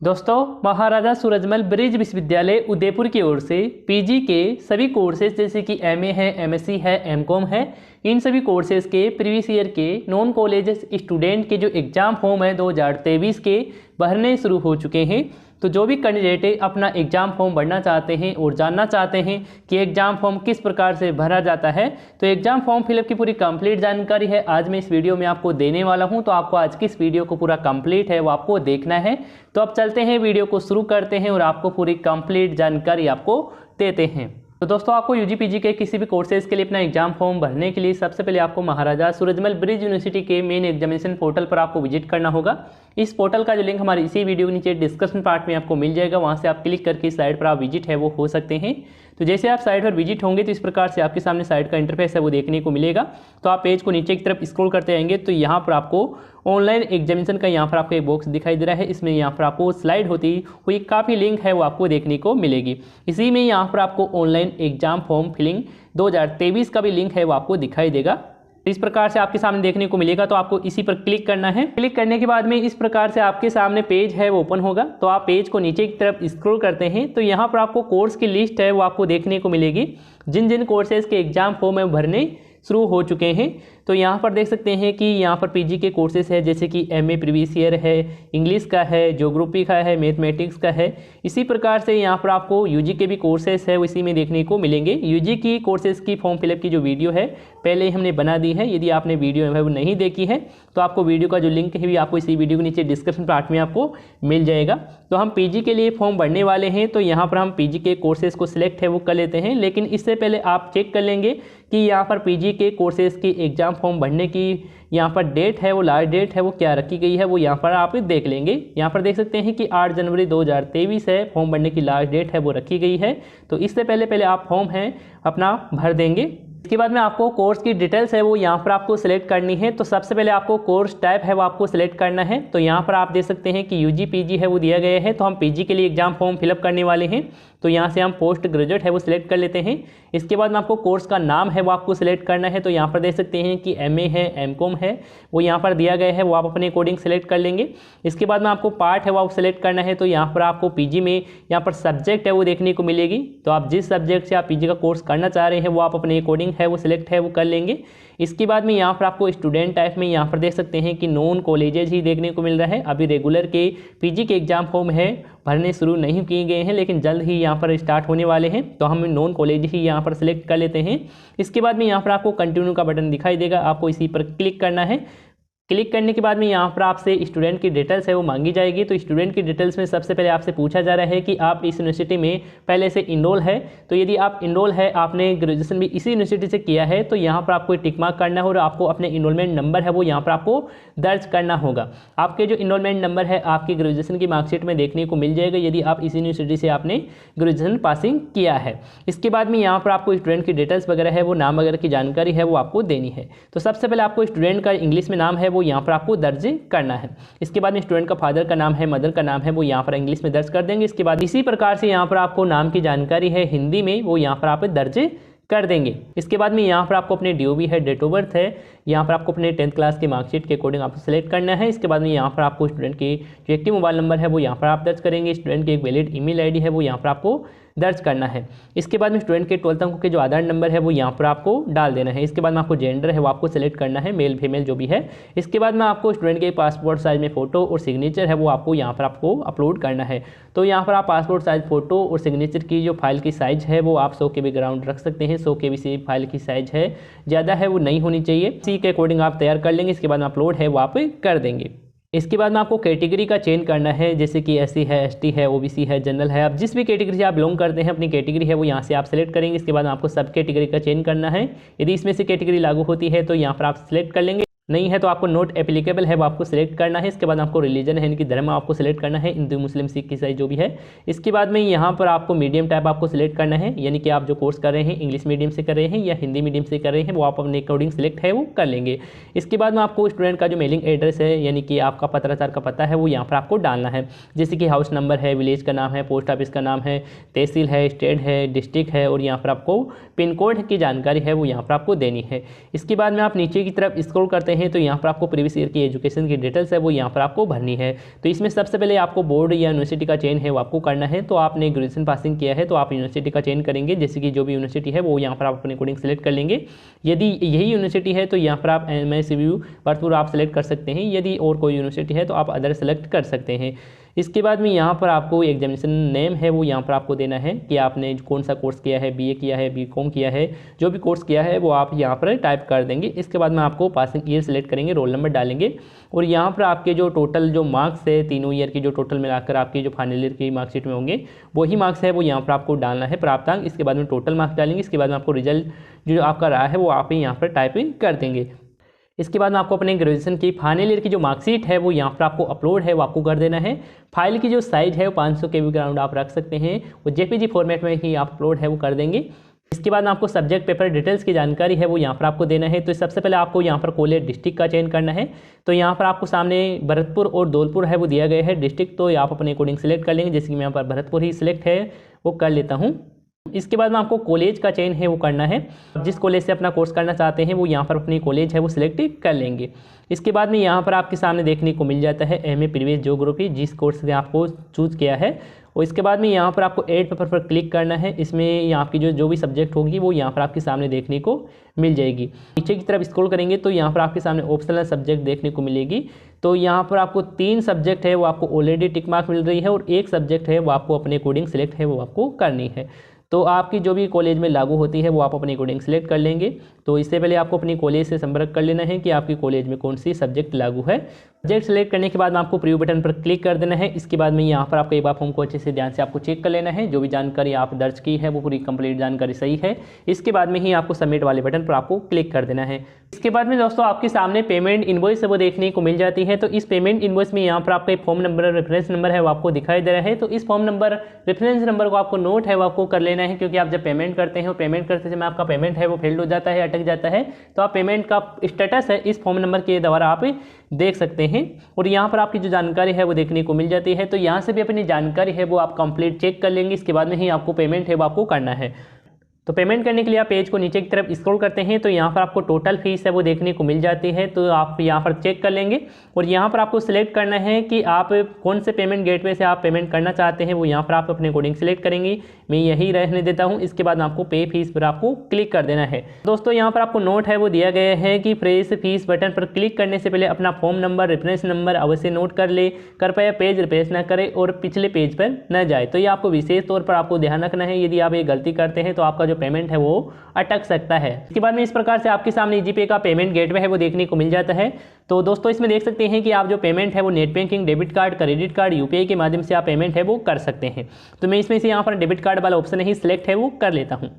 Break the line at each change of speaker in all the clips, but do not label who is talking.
दोस्तों, महाराजा सूरजमल ब्रिज विश्वविद्यालय उदयपुर की ओर से पीजी के सभी कोर्सेज जैसे कि एमए है, एमएससी है, एमकॉम है, इन सभी कोर्सेज के प्रीवियस ईयर के नॉन कॉलेज स्टूडेंट के जो एग्ज़ाम फॉर्म है 2023 के भरने शुरू हो चुके हैं। तो जो भी कैंडिडेट अपना एग्ज़ाम फॉर्म भरना चाहते हैं और जानना चाहते हैं कि एग्ज़ाम फॉर्म किस प्रकार से भरा जाता है, तो एग्ज़ाम फॉर्म फिलअप की पूरी कंप्लीट जानकारी है आज मैं इस वीडियो में आपको देने वाला हूं। तो आपको आज की इस वीडियो को पूरा कंप्लीट है वो आपको देखना है। तो अब चलते हैं, वीडियो को शुरू करते हैं और आपको पूरी कंप्लीट जानकारी आपको देते हैं। तो दोस्तों, आपको यूजी पीजी के किसी भी कोर्सेज के लिए अपना एग्जाम फॉर्म भरने के लिए सबसे पहले आपको महाराजा सूरजमल ब्रिज यूनिवर्सिटी के मेन एग्जामिनेशन पोर्टल पर आपको विजिट करना होगा। इस पोर्टल का जो लिंक हमारे इसी वीडियो के नीचे डिस्क्रिप्शन पार्ट में आपको मिल जाएगा, वहां से आप क्लिक करके इस साइट पर आप विजिट है वो हो सकते हैं। तो जैसे आप साइट पर विजिट होंगे तो इस प्रकार से आपके सामने साइट का इंटरफेस है वो देखने को मिलेगा। तो आप पेज को नीचे की तरफ स्क्रॉल करते आएंगे तो यहाँ पर आपको ऑनलाइन एग्जामिनेशन का यहाँ पर आपको एक बॉक्स दिखाई दे रहा है। इसमें यहाँ पर आपको स्लाइड होती हुई काफ़ी लिंक है वो आपको देखने को मिलेगी। इसी में यहाँ पर आपको ऑनलाइन एग्जाम फॉर्म फिलिंग 2023 का भी लिंक है वो आपको दिखाई देगा। इस प्रकार से आपके सामने देखने को मिलेगा। तो आपको इसी पर क्लिक करना है। क्लिक करने के बाद में इस प्रकार से आपके सामने पेज है वो ओपन होगा। तो आप पेज को नीचे की तरफ स्क्रॉल करते हैं तो यहाँ पर आपको कोर्स की लिस्ट है वो आपको देखने को मिलेगी। जिन जिन कोर्सेज के एग्जाम फॉर्म है भरने शुरू हो चुके हैं। तो यहाँ पर देख सकते हैं कि यहाँ पर पीजी के कोर्सेज है जैसे कि एमए प्रीवियस ईयर है, इंग्लिश का है, ज्योग्राफी का है, मैथमेटिक्स का है। इसी प्रकार से यहाँ पर आपको यूजी के भी कोर्सेज है इसी में देखने को मिलेंगे। यूजी की कोर्सेज की फॉर्म फिलअप की जो वीडियो है पहले ही हमने बना दी है। यदि आपने वीडियो है वो नहीं देखी है तो आपको वीडियो का जो लिंक है भी आपको इसी वीडियो के नीचे डिस्क्रिप्शन पार्ट में आपको मिल जाएगा। तो हम पीजी के लिए फॉर्म भरने वाले हैं तो यहाँ पर हम पीजी के कोर्सेज को सिलेक्ट है वो कर लेते हैं। लेकिन इससे पहले आप चेक कर लेंगे कि यहाँ पर पीजी के कोर्सेज की एग्जाम फॉर्म भरने की यहाँ पर डेट है वो लास्ट डेट है वो क्या रखी गई है वो यहाँ पर आप देख लेंगे। यहाँ पर देख सकते हैं कि 8 जनवरी 2023 है फॉर्म भरने की लास्ट डेट है वो रखी गई है। तो इससे पहले आप फॉर्म है अपना भर देंगे। इसके बाद में आपको कोर्स की डिटेल्स है वो यहाँ पर आपको सिलेक्ट करनी है। तो सबसे पहले आपको कोर्स टाइप है वो आपको सिलेक्ट करना है। तो यहाँ पर आप देख सकते हैं कि यूजी पीजी है वो दिया गया है। तो हम पीजी के लिए एग्जाम फॉर्म फिलअप करने वाले हैं। तो यहाँ से हम पोस्ट ग्रेजुएट है वो सिलेक्ट कर लेते हैं। इसके बाद में आपको कोर्स का नाम है वो आपको सिलेक्ट करना है। तो यहाँ पर देख सकते हैं कि एमए है, एमकॉम है वो यहाँ पर दिया गया है वो आप अपने अकॉर्डिंग सिलेक्ट कर लेंगे। इसके बाद में आपको पार्ट है वो आप सिलेक्ट करना है। तो यहाँ पर आपको पीजी में यहाँ पर सब्जेक्ट है वो देखने को मिलेगी। तो आप जिस सब्जेक्ट से आप पीजी का कोर्स करना चाह रहे हैं वो आप अपने अकॉर्डिंग है वो सिलेक्ट है वो कर लेंगे। इसके बाद में यहाँ पर आपको स्टूडेंट टाइप में यहाँ पर देख सकते हैं कि नॉन कॉलेजेस ही देखने को मिल रहा है। अभी रेगुलर के पीजी के एग्जाम फॉर्म है भरने शुरू नहीं किए गए हैं लेकिन जल्द ही यहाँ पर स्टार्ट होने वाले हैं। तो हम नॉन कॉलेज ही यहाँ पर सिलेक्ट कर लेते हैं। इसके बाद में यहाँ पर आपको कंटिन्यू का बटन दिखाई देगा, आपको इसी पर क्लिक करना है। क्लिक करने के बाद में यहाँ पर आपसे स्टूडेंट की डिटेल्स है वो मांगी जाएगी। तो स्टूडेंट की डिटेल्स में सबसे पहले आपसे पूछा जा रहा है कि आप इस यूनिवर्सिटी में पहले से इनरोल है। तो यदि आप इनरोल है, आपने ग्रेजुएशन भी इसी यूनिवर्सिटी से किया है तो यहाँ पर आपको टिक मार्क करना होगा और आपको अपने इनरोलमेंट नंबर है वो यहाँ पर आपको दर्ज करना होगा। आपके जो इनरोलमेंट नंबर है आपकी ग्रेजुएशन की मार्कशीट में देखने को मिल जाएगा यदि आप इसी यूनिवर्सिटी से आपने ग्रेजुएशन पासिंग किया है। इसके बाद में यहाँ पर आपको स्टूडेंट की डिटेल्स वगैरह है वो नाम वगैरह की जानकारी है वो आपको देनी है। तो सबसे पहले आपको स्टूडेंट का इंग्लिश में नाम है वो यहाँ पर आपको दर्ज करना है। इसके बाद में स्टूडेंट का फादर का नाम है, मदर का नाम है वो यहाँ पर इंग्लिश में दर्ज कर देंगे। इसके बाद इसी प्रकार से यहाँ पर आपको नाम की जानकारी है हिंदी में वो यहाँ पर आप दर्ज कर देंगे। इसके बाद में यहाँ पर आपको अपने डीओबी है, डेट ऑफ बर्थ है, यहाँ पर आपको अपने 10th क्लास की मार्कशीट के अकॉर्डिंग आपको सेलेक्ट करना है। इसके बाद में यहाँ पर आपको स्टूडेंट की जो एक्टिव मोबाइल नंबर है वो यहाँ पर आप दर्ज करेंगे। स्टूडेंट की एक वैलिड ईमेल आईडी है वो यहाँ पर आपको दर्ज करना है। इसके बाद में स्टूडेंट के 12th अंकों के जो आधार नंबर है वो यहाँ पर आपको डाल देना है। इसके बाद में आपको जेंडर है वो आपको सेलेक्ट करना है, मेल फीमेल जो भी है। इसके बाद में आपको स्टूडेंट के पासपोर्ट साइज में फोटो और सिग्नेचर है वो आपको यहाँ पर आपको अपलोड करना है। तो यहाँ पर आप पासपोर्ट साइज फोटो और सिग्नेचर की जो फाइल की साइज है वो आप 100 KB ग्राउंड रख सकते हैं। 100 KB से फाइल की साइज है, ज़्यादा है वो नहीं होनी चाहिए। इसी के अकॉर्डिंग आप तैयार कर लेंगे। इसके बाद में अपलोड है वो आप कर देंगे। इसके बाद में आपको कैटेगरी का चेंज करना है जैसे कि एससी है, एसटी है, ओबीसी है, जनरल है। आप जिस भी कैटेगरी से आप बिलोंग करते हैं अपनी कैटेगरी है वो यहाँ से आप सेलेक्ट करेंगे। इसके बाद आपको सब कैटेगरी का चेंज करना है। यदि इसमें से कैटेगरी लागू होती है तो यहाँ पर आप सिलेक्ट कर लेंगे, नहीं है तो आपको नोट एप्लीकेबल है वो आपको सिलेक्ट करना है। इसके बाद आपको रिलीजन है इनकी धर्म आपको सिलेक्ट करना है, हिंदू मुस्लिम सिख ईसाई जो भी है। इसके बाद में यहाँ पर आपको मीडियम टाइप आपको सिलेक्ट करना है, यानी कि आप जो कोर्स कर रहे हैं इंग्लिश मीडियम से कर रहे हैं या हिंदी मीडियम से कर रहे हैं वो आप अपने अकॉर्डिंग सिलेक्ट है वो कर लेंगे। इसके बाद में आपको स्टूडेंट का जो मेलिंग एड्रेस है यानी कि आपका पत्राचार का पता है वो यहाँ पर आपको डालना है। जैसे कि हाउस नंबर है, विलेज का नाम है, पोस्ट ऑफिस का नाम है, तहसील है, स्टेट है, डिस्ट्रिक्ट है और यहाँ पर आपको पिन कोड की जानकारी है वो यहाँ पर आपको देनी है। इसके बाद में आप नीचे की तरफ स्क्रॉल करते हैं तो यहाँ पर आपको प्रीवियस ईयर की एजुकेशन की डिटेल्स है वो यहाँ पर आपको भरनी है। तो इसमें सबसे पहले आपको बोर्ड या यूनिवर्सिटी का चयन है वो आपको करना है। तो आपने ग्रेजुएशन पासिंग किया है तो आप यूनिवर्सिटी का चयन करेंगे, जैसे कि जो भी यूनिवर्सिटी है वो यहाँ पर आप अपने अकॉर्डिंग सेलेक्ट कर लेंगे। यदि यही यूनिवर्सिटी है तो यहाँ पर आप MSCVU भरतपुर आप सेलेक्ट कर सकते हैं। यदि और कोई यूनिवर्सिटी है तो आप अदर सेलेक्ट कर सकते हैं। इसके बाद में यहाँ पर आपको एग्जामिनेशन नेम है वो यहाँ पर आपको देना है कि आपने कौन सा कोर्स किया है, BA किया है, BCom किया है, जो भी कोर्स किया है वो आप यहाँ पर टाइप कर देंगे। इसके बाद में आपको पासिंग ईयर सेलेक्ट करेंगे, रोल नंबर डालेंगे और यहाँ पर आपके जो टोटल जो मार्क्स है तीनों ईयर की जो टोटल मिलाकर आपकी जो फाइनल ईयर की मार्कशीट में होंगे वही मार्क्स है वो यहाँ पर आपको डालना है, प्राप्तांक। इसके बाद में टोटल मार्क्स डालेंगे। इसके बाद में आपको रिजल्ट जो आपका रहा है वो आप यहाँ पर टाइपिंग कर देंगे। इसके बाद में आपको अपने ग्रेजुएशन की फाइनल ईयर की जो मार्कशीट है वो यहाँ पर आपको अपलोड है वो आपको कर देना है। फाइल की जो साइज है वो 500 KB के अराउंड आप रख सकते हैं, वो JPG फॉर्मेट में ही आप अपलोड है वो कर देंगे। इसके बाद में आपको सब्जेक्ट पेपर डिटेल्स की जानकारी है वो यहाँ पर आपको देना है। तो सबसे पहले आपको यहाँ पर कॉलेज डिस्ट्रिक्ट का चयन करना है। तो यहाँ पर आपको सामने भरतपुर और धौलपुर है वो दिया गया है डिस्ट्रिक्ट, तो आप अपने अकॉर्डिंग सेलेक्ट कर लेंगे। जैसे कि मैं यहाँ पर भरतपुर ही सिलेक्ट है वो कर लेता हूँ। इसके बाद में आपको कॉलेज का चयन है वो करना है। जिस कॉलेज से अपना कोर्स करना चाहते हैं वो यहाँ पर अपनी कॉलेज है वो सिलेक्ट कर लेंगे। इसके बाद में यहाँ पर आपके सामने देखने को मिल जाता है MA प्रीवियस ज्योग्राफी, जिस कोर्स से आपको चूज़ किया है। और इसके बाद में यहाँ पर आपको ऐड पेपर पर क्लिक करना है। इसमें यहाँ आपकी जो भी सब्जेक्ट होगी वो यहाँ पर आपके सामने देखने को मिल जाएगी। नीचे की तरफ स्क्रॉल करेंगे तो यहाँ पर आपके सामने ऑप्शनल सब्जेक्ट देखने को मिलेगी। तो यहाँ पर आपको 3 सब्जेक्ट है वो आपको ऑलरेडी टिक मार्क मिल रही है और 1 सब्जेक्ट है वो आपको अपने अकॉर्डिंग सिलेक्ट है वो आपको करनी है। तो आपकी जो भी कॉलेज में लागू होती है वो आप अपनी अकॉर्डिंग सिलेक्ट कर लेंगे। तो इससे पहले आपको अपनी कॉलेज से संपर्क कर लेना है कि आपकी कॉलेज में कौन सी सब्जेक्ट लागू है। सब्जेक्ट सेलेक्ट करने के बाद में आपको प्रीव्यू बटन पर क्लिक कर देना है। इसके बाद में यहाँ पर आपको एक बार फॉर्म को अच्छे से ध्यान से आपको चेक कर लेना है, जो भी जानकारी आप दर्ज की है वो पूरी कंप्लीट जानकारी सही है। इसके बाद में ही आपको सबमिट वाले बटन पर आपको क्लिक कर देना है। इसके बाद में दोस्तों आपके सामने पेमेंट इनवॉइस है वो देखने को मिल जाती है। तो इस पेमेंट इनवॉइस में यहाँ पर आपका एक फॉर्म नंबर रेफरेंस नंबर है वो आपको दिखाई दे रहा है। तो इस फॉर्म नंबर रेफरेंस नंबर को आपको नोट है वो आपको कर लेना है, क्योंकि आप जब पेमेंट करते हैं और पेमेंट करते समय आपका पेमेंट है वो फेल्ड हो जाता है, अटक जाता है, तो आप पेमेंट का स्टेटस है इस फॉर्म नंबर के द्वारा आप देख सकते हैं। और यहाँ पर आपकी जो जानकारी है वो देखने को मिल जाती है। तो यहाँ से भी अपनी जानकारी है वो आप कंप्लीट चेक कर लेंगे। इसके बाद में ही आपको पेमेंट है वो आपको करना है। तो पेमेंट करने के लिए आप पेज को नीचे की तरफ स्क्रॉल करते हैं तो यहाँ पर आपको टोटल फीस है वो देखने को मिल जाती है। तो आप यहाँ पर चेक कर लेंगे और यहाँ पर आपको सिलेक्ट करना है कि आप कौन से पेमेंट गेटवे से आप पेमेंट करना चाहते हैं, वो यहाँ पर आप अपने अकॉर्डिंग सिलेक्ट करेंगे। मैं यही रहने देता हूँ। इसके बाद आपको पे फीस पर आपको क्लिक कर देना है। दोस्तों यहाँ पर आपको नोट है वो दिया गया है कि फ्रेश फीस बटन पर क्लिक करने से पहले अपना फॉर्म नंबर रेफरेंस नंबर अवश्य नोट कर ले, कृपया पेज रिफ्रेश न करें और पिछले पेज पर न जाए। तो ये आपको विशेष तौर पर आपको ध्यान रखना है। यदि आप ये गलती करते हैं तो आपका जो पेमेंट है वो अटक सकता है। इसके बाद में इस प्रकार से आपके सामने जीपे का पेमेंट गेटवे है वो देखने को मिल जाता है। तो दोस्तों इसमें देख सकते हैं कि आप जो पेमेंट है वो net banking, debit card, credit card, UPI के माध्यम से आप पेमेंट है वो कर सकते हैं। तो मैं इसमें से यहाँ पर डेबिट कार्ड वाला ऑप्शन ही सिलेक्ट है वो कर लेता हूँ।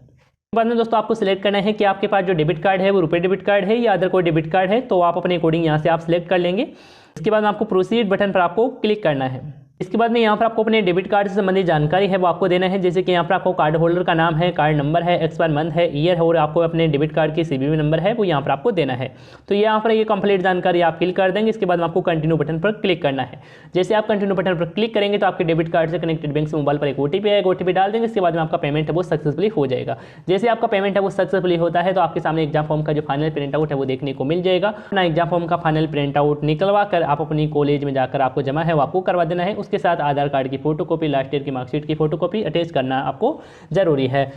बाद में दोस्तों आपको सिलेक्ट करना है कि आपके पास जो डेबिट कार्ड है वो रुपए डेबिट कार्ड है या अदर कोई डेबिट कार्ड है, तो आप अपने अकॉर्डिंग यहाँ से आप सिलेक्ट कर लेंगे। इसके बाद में आपको प्रोसीड बटन पर आपको क्लिक करना है। इसके बाद में यहाँ पर आपको अपने डेबिट कार्ड से संबंधित जानकारी है वो आपको देना है। जैसे कि यहाँ पर आपको कार्ड होल्डर का नाम है, कार्ड नंबर है, एक्सपायर मंथ है, ईयर है और आपको अपने डेबिट कार्ड की CVV नंबर है वो यहाँ पर आपको देना है। तो यहाँ पर ये कंप्लीट जानकारी आप फिल कर देंगे। इसके बाद में आपको कंटिन्यू बटन पर क्लिक करना है। जैसे आप कंटिन्यू बटन पर क्लिक करेंगे तो आपके डेबिट कार्ड से कनेक्टेड बैंक से मोबाइल पर एक OTP आएगा, OTP डाल देंगे। इसके बाद में आपका पेमेंट है वो सक्सेसफुली हो जाएगा। जैसे आपका पेमेंट है वो सक्सेसफुली होता है तो आपके सामने एग्जाम फॉर्म का जो फाइनल प्रिंट आउट है वो देखने को मिल जाएगा। अपना एग्जाम फॉर्म का फाइनल प्रिंट आउट निकलवा कर आप अपनी कॉलेज में जाकर आपको जमा है वो आपको करवा देना है। उसके साथ आधार कार्ड की फोटोकॉपी, लास्ट ईयर की मार्कशीट की फोटोकॉपी अटैच करना आपको जरूरी है।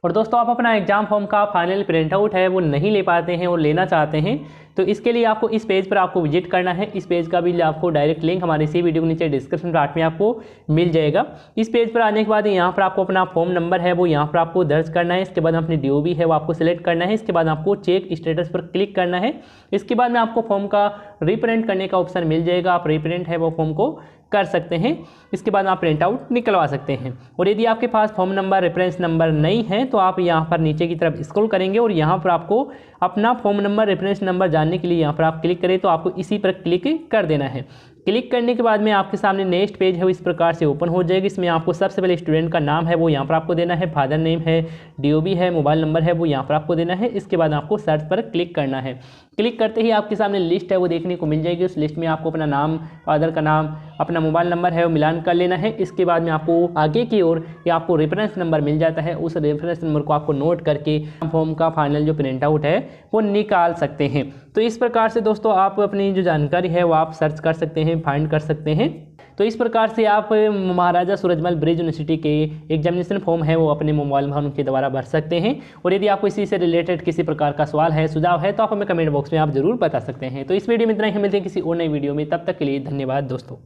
और दोस्तों आप अपना एग्जाम फॉर्म का फाइनल प्रिंट आउट है वो नहीं ले पाते हैं और लेना चाहते हैं तो इसके लिए आपको इस पेज पर आपको विजिट करना है। इस पेज का भी आपको डायरेक्ट लिंक हमारे इसी वीडियो के नीचे डिस्क्रिप्शन पार्ट में आपको मिल जाएगा। इस पेज पर आने के बाद यहाँ पर आपको अपना फॉर्म नंबर है वो यहाँ पर आपको दर्ज करना है। इसके बाद अपनी DOB है वो आपको सिलेक्ट करना है। इसके बाद आपको चेक स्टेटस पर क्लिक करना है। इसके बाद में आपको फॉर्म का रीप्रिंट करने का ऑप्शन मिल जाएगा। आप रीप्रिंट है वो फॉर्म को कर सकते हैं। इसके बाद आप प्रिंट आउट निकलवा सकते हैं। और यदि आपके पास फॉर्म नंबर, रेफरेंस नंबर नहीं है तो आप यहाँ पर नीचे की तरफ स्क्रॉल करेंगे और यहाँ पर आपको अपना फॉर्म नंबर, रेफरेंस नंबर जानने के लिए यहाँ पर आप क्लिक करें तो आपको इसी पर क्लिक कर देना है। क्लिक करने के बाद में आपके सामने नेक्स्ट पेज है वो इस प्रकार से ओपन हो जाएगी। इसमें आपको सबसे पहले स्टूडेंट का नाम है वो यहाँ पर आपको देना है, फादर नेम है, DOB है, मोबाइल नंबर है वो यहाँ पर आपको देना है। इसके बाद आपको सर्च पर क्लिक करना है। क्लिक करते ही आपके सामने लिस्ट है वो देखने को मिल जाएगी। उस लिस्ट में आपको अपना नाम, फादर का नाम, अपना मोबाइल नंबर है वो मिलान कर लेना है। इसके बाद में आपको आगे की ओर ये आपको रेफरेंस नंबर मिल जाता है, उस रेफरेंस नंबर को आपको नोट करके फॉर्म का फाइनल जो प्रिंट आउट है वो निकाल सकते हैं। तो इस प्रकार से दोस्तों आप अपनी जो जानकारी है वो आप सर्च कर सकते हैं, फाइंड कर सकते हैं। तो इस प्रकार से आप महाराजा सूरजमल ब्रिज यूनिवर्सिटी के एग्जामिनेशन फॉर्म है वो अपने मोबाइल फोन के द्वारा भर सकते हैं। और यदि आपको इसी से रिलेटेड किसी प्रकार का सवाल है, सुझाव है, तो आप हमें कमेंट बॉक्स में आप जरूर बता सकते हैं। तो इस वीडियो में इतना ही, मिलते हैं किसी और नई वीडियो में, तब तक के लिए धन्यवाद दोस्तों।